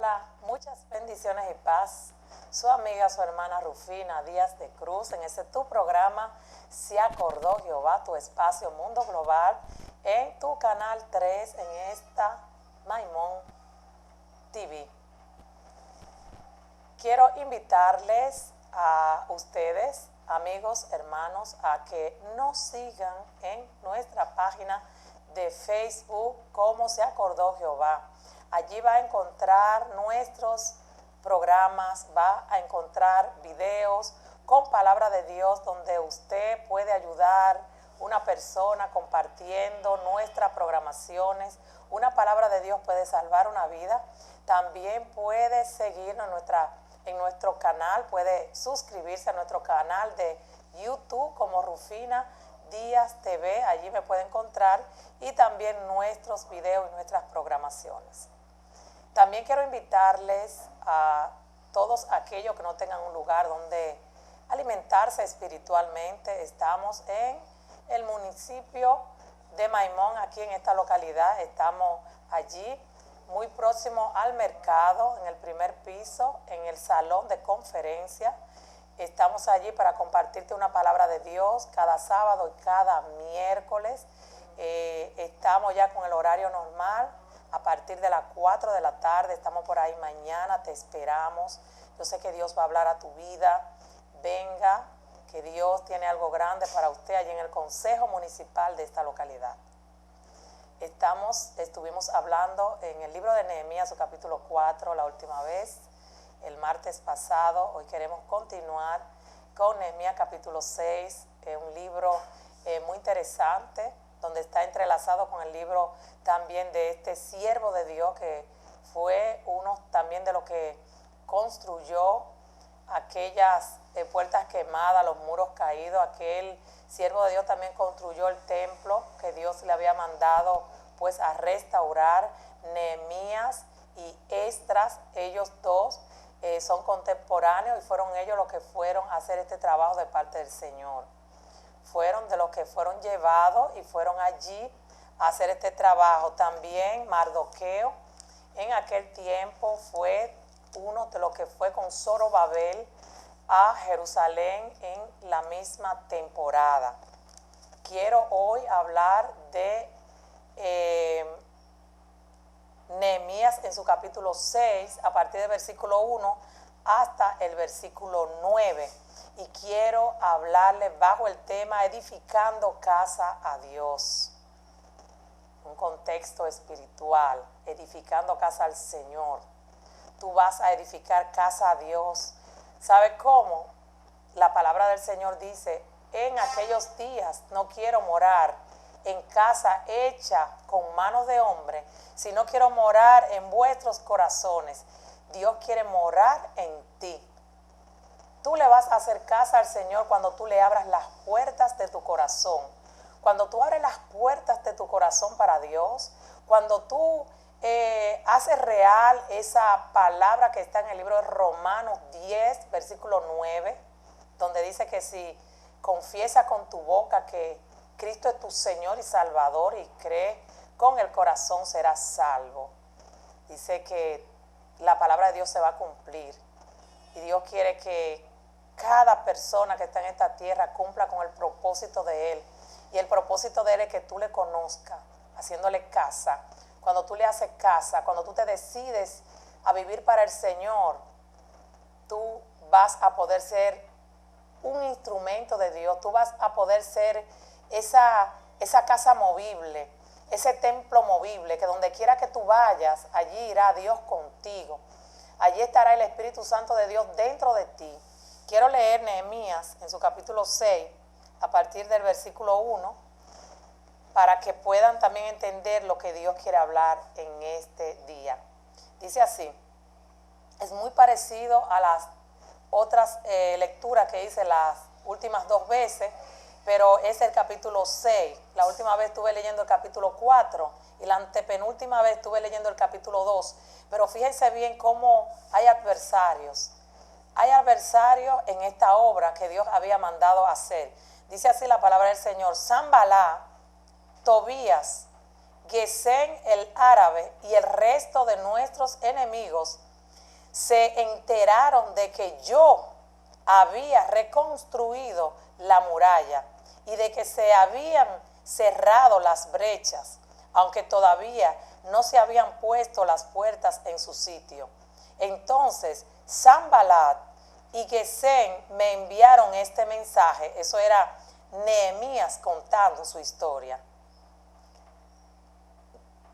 habla muchas bendiciones y paz. Su amiga, su hermana Rufina Díaz de Cruz, en ese tu programa Se Acordó Jehová, tu espacio Mundo Global, en tu canal 3, en esta Maimón TV. Quiero invitarles a ustedes, amigos, hermanos, a que nos sigan en nuestra página de Facebook como Se Acordó Jehová. Allí va a encontrar nuestros programas, va a encontrar videos con palabra de Dios donde usted puede ayudar una persona compartiendo nuestras programaciones. Una palabra de Dios puede salvar una vida. También puede seguirnos en nuestro canal, puede suscribirse a nuestro canal de YouTube como Rufina Díaz TV. Allí me puede encontrar y también nuestros videos y nuestras programaciones. También quiero invitarles a todos aquellos que no tengan un lugar donde alimentarse espiritualmente. Estamos en el municipio de Maimón, aquí en esta localidad. Estamos allí, muy próximo al mercado, en el primer piso, en el salón de conferencia. Estamos allí para compartirte una palabra de Dios cada sábado y cada miércoles. Estamos ya con el horario normal. A partir de las 4 de la tarde, estamos por ahí mañana, te esperamos. Yo sé que Dios va a hablar a tu vida. Venga, que Dios tiene algo grande para usted allí en el Consejo Municipal de esta localidad. Estuvimos hablando en el libro de Nehemías, su capítulo 4, la última vez, el martes pasado. Hoy queremos continuar con Nehemías capítulo 6, un libro muy interesante, donde está entrelazado con el libro también de este siervo de Dios, que fue uno también de los que construyó aquellas puertas quemadas, los muros caídos. Aquel siervo de Dios también construyó el templo que Dios le había mandado pues a restaurar. Nehemías y Esdras, ellos dos son contemporáneos y fueron ellos los que fueron a hacer este trabajo de parte del Señor. Fueron de los que fueron llevados y fueron allí a hacer este trabajo. También Mardoqueo en aquel tiempo fue uno de los que fue con Zorobabel a Jerusalén en la misma temporada. Quiero hoy hablar de Nehemías en su capítulo 6, a partir del versículo 1 hasta el versículo 9. Y quiero hablarle bajo el tema edificando casa a Dios. Un contexto espiritual, edificando casa al Señor. Tú vas a edificar casa a Dios. ¿Sabe cómo? La palabra del Señor dice, en aquellos días no quiero morar en casa hecha con manos de hombre, sino quiero morar en vuestros corazones. Dios quiere morar en ti. Tú le vas a hacer casa al Señor cuando tú le abras las puertas de tu corazón. Cuando tú abres las puertas de tu corazón para Dios, cuando tú haces real esa palabra que está en el libro de Romanos 10, versículo 9, donde dice que si confiesas con tu boca que Cristo es tu Señor y Salvador y crees con el corazón serás salvo. Dice que la palabra de Dios se va a cumplir y Dios quiere que cada persona que está en esta tierra cumpla con el propósito de Él. Y el propósito de Él es que tú le conozcas, haciéndole casa. Cuando tú le haces casa, cuando tú te decides a vivir para el Señor, tú vas a poder ser un instrumento de Dios. Tú vas a poder ser esa casa movible, ese templo movible, que donde quiera que tú vayas, allí irá Dios contigo. Allí estará el Espíritu Santo de Dios dentro de ti. Quiero leer Nehemías en su capítulo 6, a partir del versículo 1, para que puedan también entender lo que Dios quiere hablar en este día. Dice así, es muy parecido a las otras lecturas que hice las últimas 2 veces, pero es el capítulo 6. La última vez estuve leyendo el capítulo 4 y la antepenúltima vez estuve leyendo el capítulo 2. Pero fíjense bien cómo hay adversarios. Hay adversarios en esta obra que Dios había mandado hacer. Dice así la palabra del Señor: Sanballat, Tobías, Gesem el árabe y el resto de nuestros enemigos se enteraron de que yo había reconstruido la muralla y de que se habían cerrado las brechas, aunque todavía no se habían puesto las puertas en su sitio. Entonces Sanbalat y Gesem me enviaron este mensaje. Eso era Nehemías contando su historia.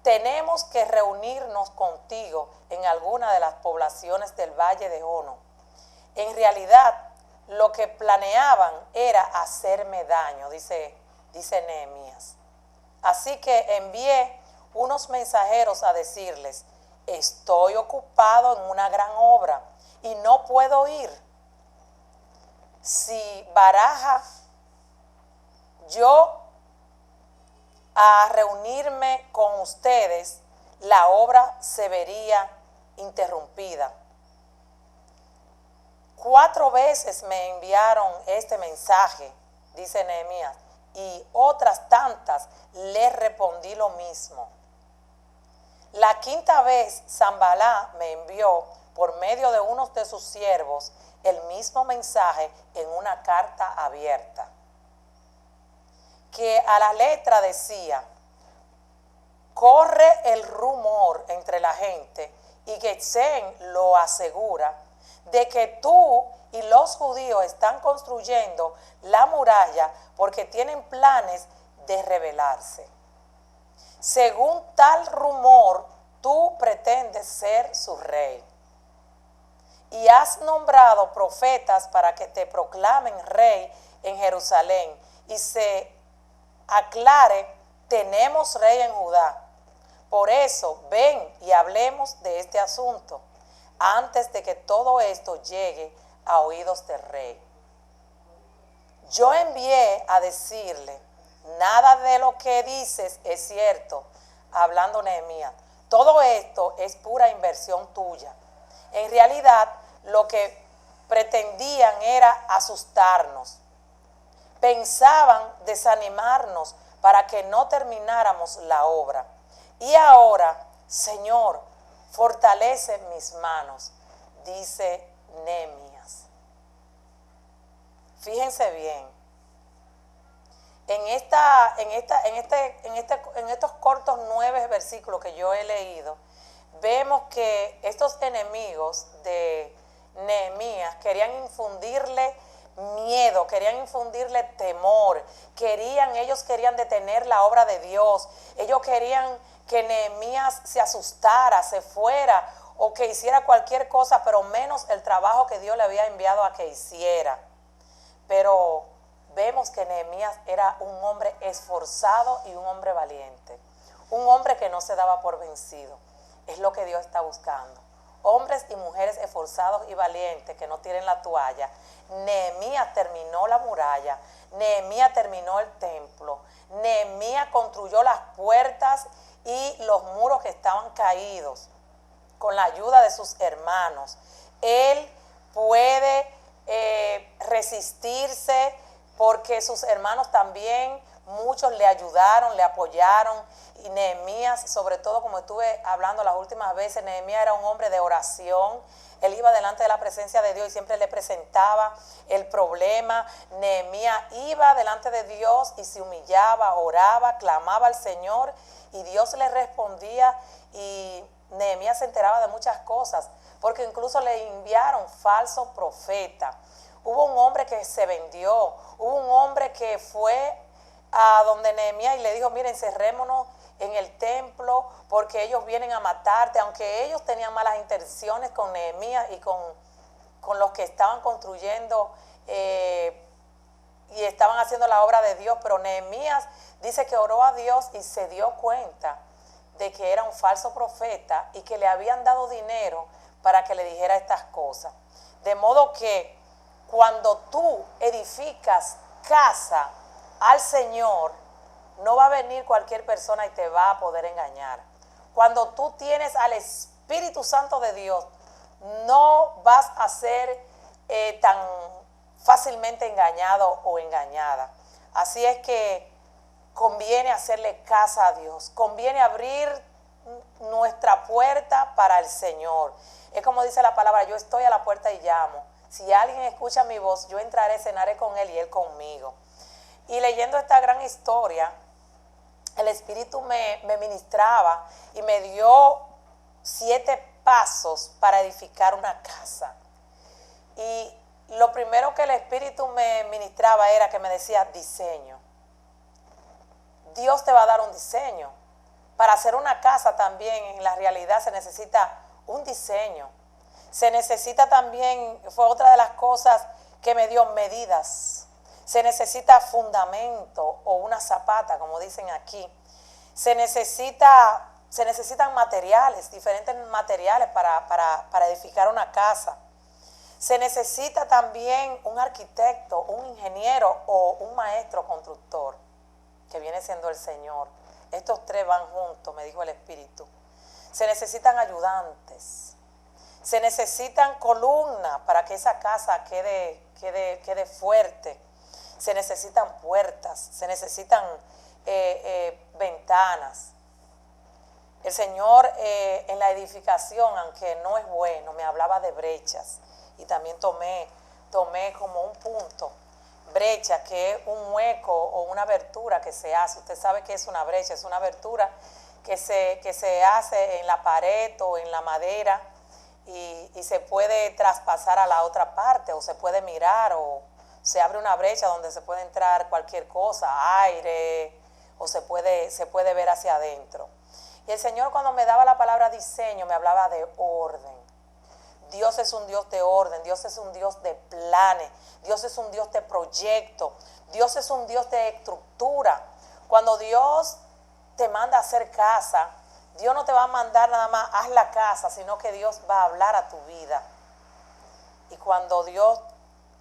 Tenemos que reunirnos contigo en alguna de las poblaciones del Valle de Ono. En realidad, lo que planeaban era hacerme daño, dice Nehemías. Así que envié unos mensajeros a decirles: estoy ocupado en una gran obra y no puedo ir. Si baraja yo a reunirme con ustedes, la obra se vería interrumpida. 4 veces me enviaron este mensaje, dice Nehemías, y otras tantas les respondí lo mismo. La 5ª vez Sanbalat me envió por medio de uno de sus siervos el mismo mensaje en una carta abierta, que a la letra decía: corre el rumor entre la gente, y Gesem lo asegura, de que tú y los judíos están construyendo la muralla porque tienen planes de rebelarse. Según tal rumor, tú pretendes ser su rey y has nombrado profetas para que te proclamen rey en Jerusalén y se aclare: tenemos rey en Judá. Por eso, ven y hablemos de este asunto antes de que todo esto llegue a oídos del rey. Yo envié a decirle: nada de lo que dices es cierto, hablando Nehemías. Todo esto es pura inversión tuya. En realidad, lo que pretendían era asustarnos. Pensaban desanimarnos para que no termináramos la obra. Y ahora, Señor, fortalece mis manos, dice Nehemías. Fíjense bien. En estos cortos 9 versículos que yo he leído, vemos que estos enemigos de Nehemías querían infundirle miedo, querían infundirle temor, ellos querían detener la obra de Dios, ellos querían que Nehemías se asustara, se fuera o que hiciera cualquier cosa, pero menos el trabajo que Dios le había enviado a que hiciera. Pero vemos que Nehemías era un hombre esforzado y un hombre valiente, un hombre que no se daba por vencido. Es lo que Dios está buscando. Hombres y mujeres esforzados y valientes que no tiren la toalla. Nehemías terminó la muralla, Nehemías terminó el templo, Nehemías construyó las puertas y los muros que estaban caídos con la ayuda de sus hermanos. Él puede resistirse porque sus hermanos también, muchos le ayudaron, le apoyaron. Y Nehemías, sobre todo, como estuve hablando las últimas veces, Nehemías era un hombre de oración. Él iba delante de la presencia de Dios y siempre le presentaba el problema. Nehemías iba delante de Dios y se humillaba, oraba, clamaba al Señor y Dios le respondía, y Nehemías se enteraba de muchas cosas, porque incluso le enviaron falsos profetas. Hubo un hombre que se vendió, hubo un hombre que fue a donde Nehemías y le dijo: miren, encerrémonos en el templo porque ellos vienen a matarte, aunque ellos tenían malas intenciones con Nehemías y con los que estaban construyendo y estaban haciendo la obra de Dios. Pero Nehemías dice que oró a Dios y se dio cuenta de que era un falso profeta y que le habían dado dinero para que le dijera estas cosas. De modo que cuando tú edificas casa al Señor, no va a venir cualquier persona y te va a poder engañar. Cuando tú tienes al Espíritu Santo de Dios, no vas a ser tan fácilmente engañado o engañada. Así es que conviene hacerle caso a Dios, conviene abrir nuestra puerta para el Señor. Es como dice la palabra, yo estoy a la puerta y llamo. Si alguien escucha mi voz, yo entraré, cenaré con él y él conmigo. Y leyendo esta gran historia, el Espíritu me ministraba y me dio 7 pasos para edificar una casa. Y lo primero que el Espíritu me ministraba era que me decía diseño. Dios te va a dar un diseño. Para hacer una casa también en la realidad se necesita un diseño. Se necesita también, fue otra de las cosas que me dio, medidas. Se necesita fundamento o una zapata, como dicen aquí. Se necesitan materiales, diferentes materiales para edificar una casa. Se necesita también un arquitecto, un ingeniero o un maestro constructor, que viene siendo el Señor. Estos 3 van juntos, me dijo el Espíritu. Se necesitan ayudantes. Se necesitan columnas para que esa casa quede fuerte. Se necesitan puertas, se necesitan ventanas. El Señor en la edificación, aunque no es bueno, me hablaba de brechas. Y también tomé como un punto, brecha, que es un hueco o una abertura que se hace. Usted sabe que es una brecha, es una abertura que se hace en la pared o en la madera y se puede traspasar a la otra parte, o se puede mirar, o se abre una brecha donde se puede entrar cualquier cosa, aire, o se puede ver hacia adentro. Y el Señor, cuando me daba la palabra diseño, me hablaba de orden. Dios es un Dios de orden, Dios es un Dios de planes, Dios es un Dios de proyecto, Dios es un Dios de estructura. Cuando Dios te manda a hacer casa, Dios no te va a mandar nada más, haz la casa, sino que Dios va a hablar a tu vida. Y cuando Dios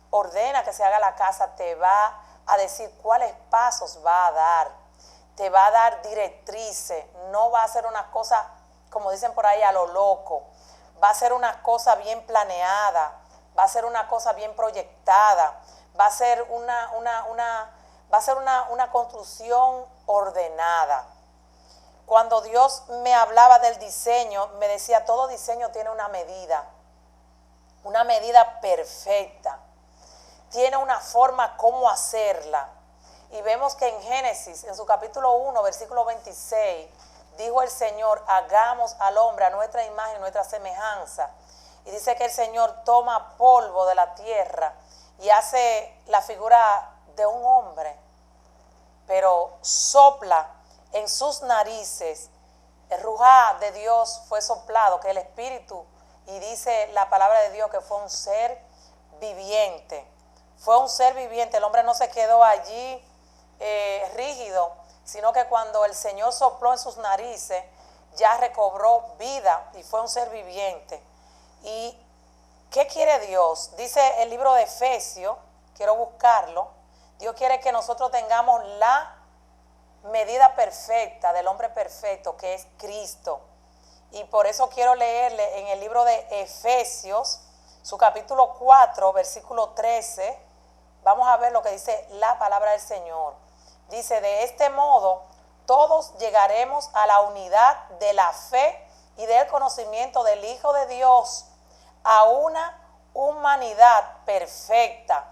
ordena que se haga la casa, te va a decir cuáles pasos va a dar, te va a dar directrices, no va a ser una cosa, como dicen por ahí, a lo loco. Va a ser una cosa bien planeada, va a ser una cosa bien proyectada, va a ser una construcción ordenada. Cuando Dios me hablaba del diseño, me decía, todo diseño tiene una medida perfecta, tiene una forma cómo hacerla. Y vemos que en Génesis, en su capítulo 1, versículo 26, dijo el Señor, hagamos al hombre a nuestra imagen, nuestra semejanza. Y dice que el Señor toma polvo de la tierra y hace la figura de un hombre, pero sopla en sus narices. El rujá de Dios fue soplado, que es el Espíritu, y dice la palabra de Dios que fue un ser viviente. Fue un ser viviente, el hombre no se quedó allí rígido, sino que cuando el Señor sopló en sus narices, ya recobró vida y fue un ser viviente. ¿Y qué quiere Dios? Dice el libro de Efesios, quiero buscarlo, Dios quiere que nosotros tengamos la medida perfecta del hombre perfecto, que es Cristo. Y por eso quiero leerle en el libro de Efesios, su capítulo 4, versículo 13, vamos a ver lo que dice la palabra del Señor. Dice, de este modo, todos llegaremos a la unidad de la fe y del conocimiento del Hijo de Dios, a una humanidad perfecta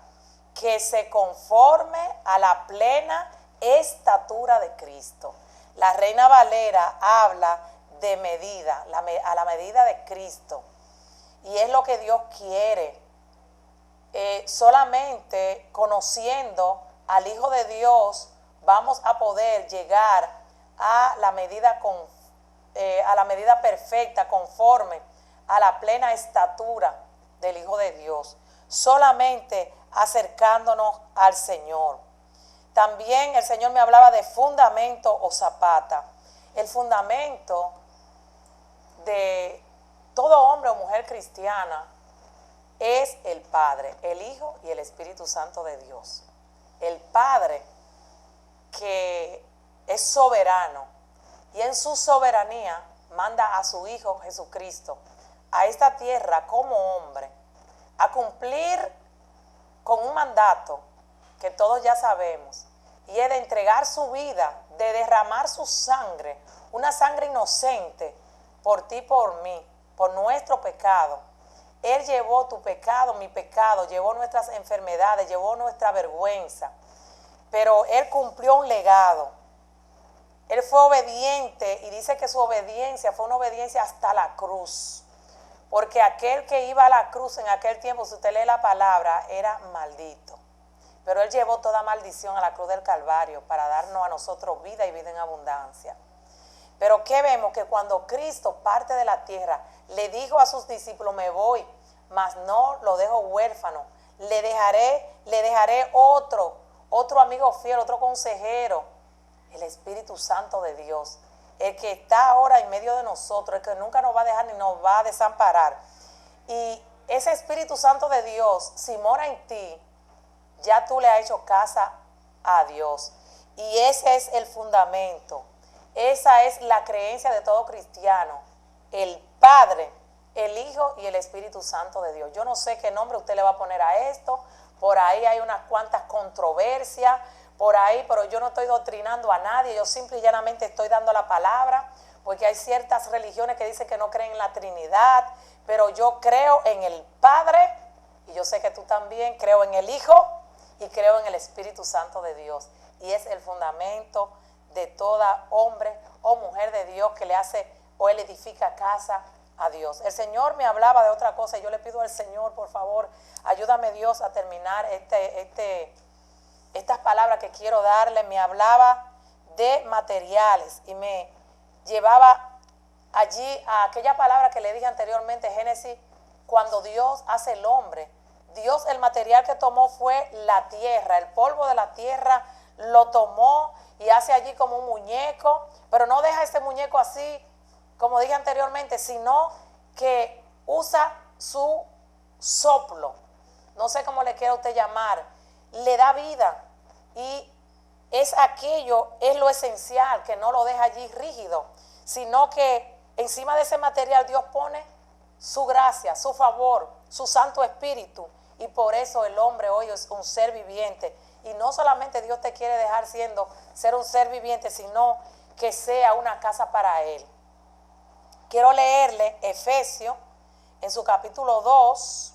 que se conforme a la plena estatura de Cristo. La Reina Valera habla de medida, a la medida de Cristo. Y es lo que Dios quiere. Solamente conociendo al Hijo de Dios vamos a poder llegar a la medida perfecta, conforme a la plena estatura del Hijo de Dios, solamente acercándonos al Señor. También el Señor me hablaba de fundamento o zapata. El fundamento de todo hombre o mujer cristiana es el Padre, el Hijo y el Espíritu Santo de Dios. El Padre, que es soberano, y en su soberanía manda a su Hijo Jesucristo a esta tierra como hombre, a cumplir con un mandato que todos ya sabemos, y es de entregar su vida, de derramar su sangre, una sangre inocente, por ti, por mí, por nuestro pecado. Él llevó tu pecado, mi pecado, llevó nuestras enfermedades, llevó nuestra vergüenza. Pero Él cumplió un legado. Él fue obediente y dice que su obediencia fue una obediencia hasta la cruz. Porque aquel que iba a la cruz en aquel tiempo, si usted lee la palabra, era maldito. Pero Él llevó toda maldición a la cruz del Calvario para darnos a nosotros vida y vida en abundancia. Pero ¿qué vemos? Que cuando Cristo parte de la tierra, le dijo a sus discípulos, me voy, mas no lo dejo huérfano. Le dejaré otro amigo fiel, otro consejero, el Espíritu Santo de Dios. El que está ahora en medio de nosotros, el que nunca nos va a dejar ni nos va a desamparar. Y ese Espíritu Santo de Dios, si mora en ti, ya tú le has hecho casa a Dios. Y ese es el fundamento. Esa es la creencia de todo cristiano. El Padre, el Hijo y el Espíritu Santo de Dios. Yo no sé qué nombre usted le va a poner a esto. Por ahí hay unas cuantas controversias. Por ahí, pero yo no estoy doctrinando a nadie. Yo simple y llanamente estoy dando la palabra. Porque hay ciertas religiones que dicen que no creen en la Trinidad. Pero yo creo en el Padre. Y yo sé que tú también. Creo en el Hijo. Y creo en el Espíritu Santo de Dios. Y es el fundamento de toda hombre o mujer de Dios que le hace o él edifica casa a Dios. El Señor me hablaba de otra cosa y yo le pido al Señor, por favor, ayúdame Dios a terminar estas palabras que quiero darle. Me hablaba de materiales y me llevaba allí a aquella palabra que le dije anteriormente, Génesis, cuando Dios hace el hombre. Dios, el material que tomó fue la tierra, el polvo de la tierra lo tomó y hace allí como un muñeco, pero no deja ese muñeco así, como dije anteriormente, sino que usa su soplo, no sé cómo le quiera usted llamar, le da vida y es lo esencial, que no lo deja allí rígido, sino que encima de ese material Dios pone su gracia, su favor, su Santo Espíritu, y por eso el hombre hoy es un ser viviente. Y no solamente Dios te quiere dejar ser un ser viviente, sino que sea una casa para Él. Quiero leerle Efesios en su capítulo 2,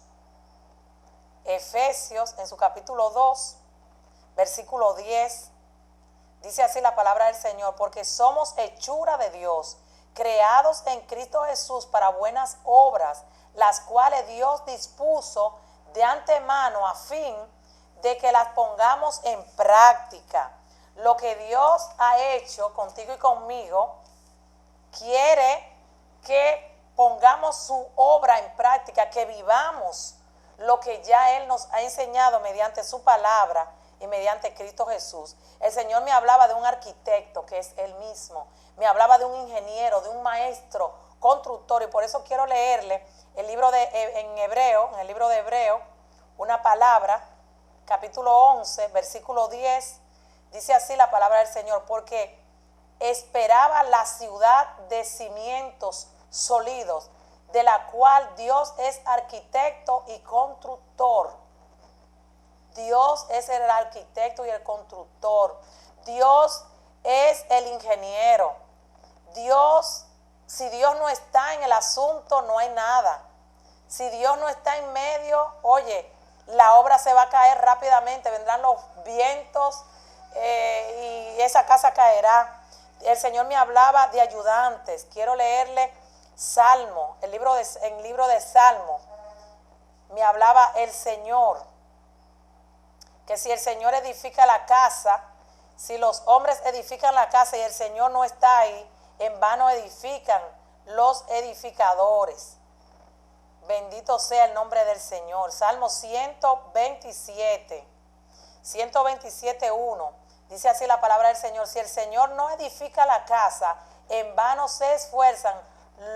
Efesios en su capítulo 2, versículo 10. Dice así la palabra del Señor: porque somos hechura de Dios, creados en Cristo Jesús para buenas obras, las cuales Dios dispuso de antemano a fin de que las pongamos en práctica. Lo que Dios ha hecho contigo y conmigo, quiere que pongamos su obra en práctica, que vivamos lo que ya Él nos ha enseñado mediante su palabra y mediante Cristo Jesús. El Señor me hablaba de un arquitecto, que es Él mismo. Me hablaba de un ingeniero, de un maestro constructor, y por eso quiero leerle en el libro de Hebreo, una palabra, capítulo 11, versículo 10, dice así la palabra del Señor: porque esperaba la ciudad de cimientos sólidos, de la cual Dios es arquitecto y constructor. Dios es el arquitecto y el constructor. Dios es el ingeniero. Si Dios no está en el asunto, no hay nada. Si Dios no está en medio, oye, la obra se va a caer rápidamente, vendrán los vientos y esa casa caerá. El Señor me hablaba de ayudantes. Quiero leerle Salmo, el libro de Salmo. Me hablaba el Señor, que si el Señor edifica la casa, si los hombres edifican la casa y el Señor no está ahí, en vano edifican los edificadores. Bendito sea el nombre del Señor. Salmo 127, 127:1. Dice así la palabra del Señor: si el Señor no edifica la casa, en vano se esfuerzan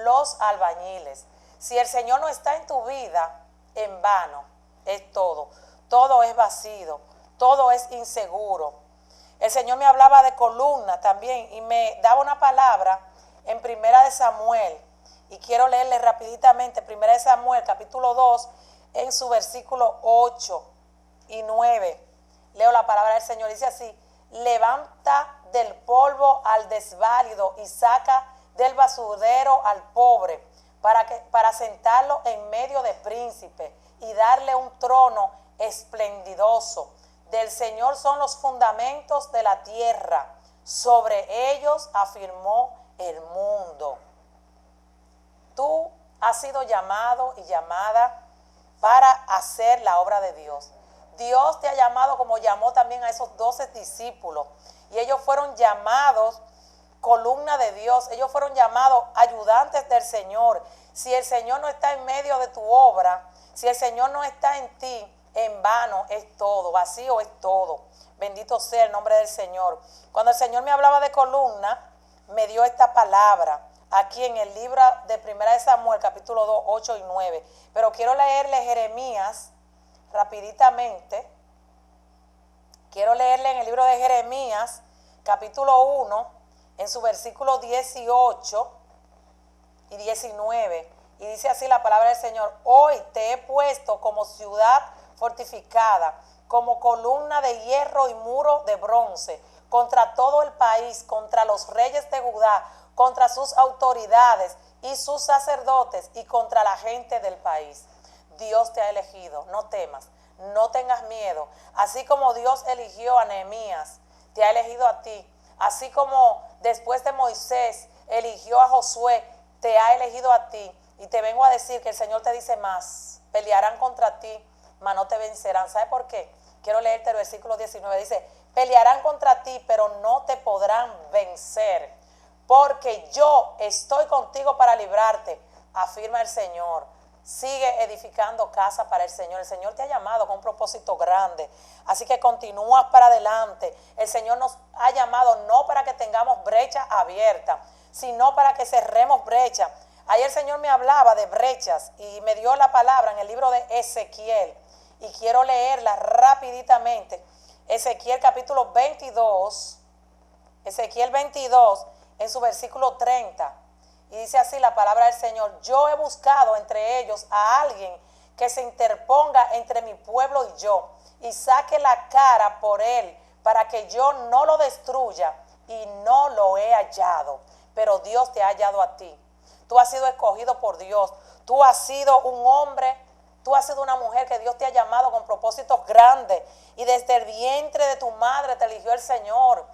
los albañiles. Si el Señor no está en tu vida, en vano es todo. Todo es vacío, todo es inseguro. El Señor me hablaba de columna también y me daba una palabra en Primera de Samuel. Y quiero leerle rapiditamente Primera de Samuel, capítulo 2, en su versículo 8 y 9. Leo la palabra del Señor. Dice así: levanta del polvo al desválido y saca del basurero al pobre, para sentarlo en medio de príncipes y darle un trono esplendidoso. Del Señor son los fundamentos de la tierra, sobre ellos afirmó el mundo. Tú has sido llamado y llamada para hacer la obra de Dios. Dios te ha llamado como llamó también a esos 12 discípulos. Y ellos fueron llamados columna de Dios. Ellos fueron llamados ayudantes del Señor. Si el Señor no está en medio de tu obra, si el Señor no está en ti, en vano es todo, vacío es todo. Bendito sea el nombre del Señor. Cuando el Señor me hablaba de columna, me dio esta palabra aquí en el libro de 1 de Samuel, capítulo 2, 8 y 9. Pero quiero leerle Jeremías rapiditamente. Quiero leerle en el libro de Jeremías, capítulo 1, en su versículo 18 y 19. Y dice así la palabra del Señor: hoy te he puesto como ciudad fortificada, como columna de hierro y muro de bronce, contra todo el país, contra los reyes de Judá, contra sus autoridades y sus sacerdotes y contra la gente del país. Dios te ha elegido, no temas, no tengas miedo. Así como Dios eligió a Nehemías, te ha elegido a ti. Así como después de Moisés eligió a Josué, te ha elegido a ti. Y te vengo a decir que el Señor te dice más: pelearán contra ti, mas no te vencerán. ¿Sabe por qué? Quiero leerte el versículo 19. Dice: pelearán contra ti, pero no te podrán vencer, porque yo estoy contigo para librarte, afirma el Señor. Sigue edificando casa para el Señor. El Señor te ha llamado con un propósito grande. Así que continúas para adelante. El Señor nos ha llamado no para que tengamos brecha abierta, sino para que cerremos brecha. Ayer el Señor me hablaba de brechas y me dio la palabra en el libro de Ezequiel. Y quiero leerla rapiditamente. Ezequiel capítulo 22. Ezequiel 22 en su versículo 30. Y dice así la palabra del Señor: yo he buscado entre ellos a alguien que se interponga entre mi pueblo y yo, y saque la cara por él, para que yo no lo destruya, y no lo he hallado. Pero Dios te ha hallado a ti. Tú has sido escogido por Dios. Tú has sido un hombre, tú has sido una mujer que Dios te ha llamado con propósitos grandes. Y desde el vientre de tu madre te eligió el Señor.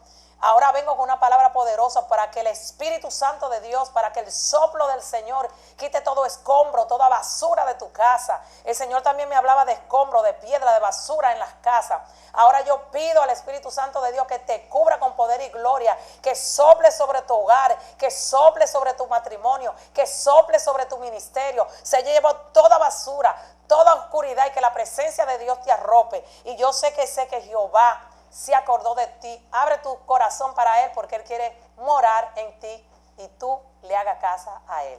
Ahora vengo con una palabra poderosa para que el Espíritu Santo de Dios, para que el soplo del Señor quite todo escombro, toda basura de tu casa. El Señor también me hablaba de escombro, de piedra, de basura en las casas. Ahora yo pido al Espíritu Santo de Dios que te cubra con poder y gloria, que sople sobre tu hogar, que sople sobre tu matrimonio, que sople sobre tu ministerio. Se llevó toda basura, toda oscuridad, y que la presencia de Dios te arrope. Y yo sé que Jehová se acordó de ti. Abre tu corazón para Él, porque Él quiere morar en ti y tú le hagas casa a Él.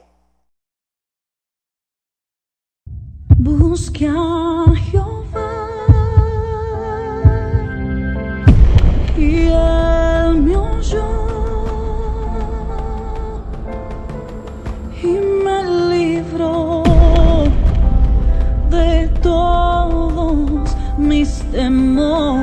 Busque a Jehová y Él me oyó y me libró de todos mis temores.